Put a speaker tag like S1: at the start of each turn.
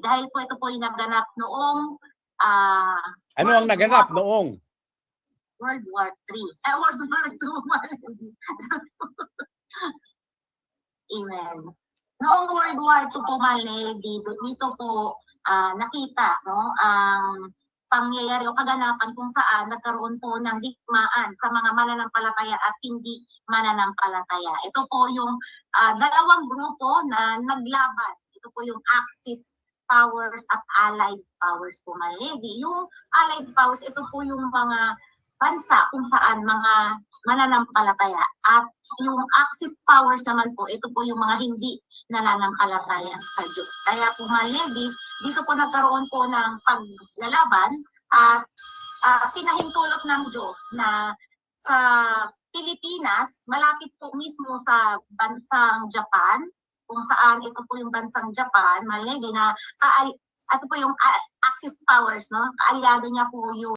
S1: Dahil po ito po yung naganap noong
S2: Ano ang naganap noong?
S1: World War III. World War II. Amen. Noong World War II po, dito po nakita ang pangyayari o kaganapan kung saan nagkaroon po ng digmaan sa mga mananampalataya at hindi mananampalataya. Ito po yung dalawang grupo na naglaban. Ito po yung Axis powers at allied powers po, Maledi. Yung allied powers, ito po yung mga bansa kung saan mga mananampalataya. At yung Axis powers naman po, ito po yung mga hindi nananampalataya sa Diyos. Kaya po, Maledi, dito po nagkaroon po ng paglalaban at pinahintulot ng Diyos na sa Pilipinas, malapit po mismo sa bansang Japan, kung saan ito po yung bansang Japan, Maledi, na ito po yung Axis powers, no? Kaalyado niya po yung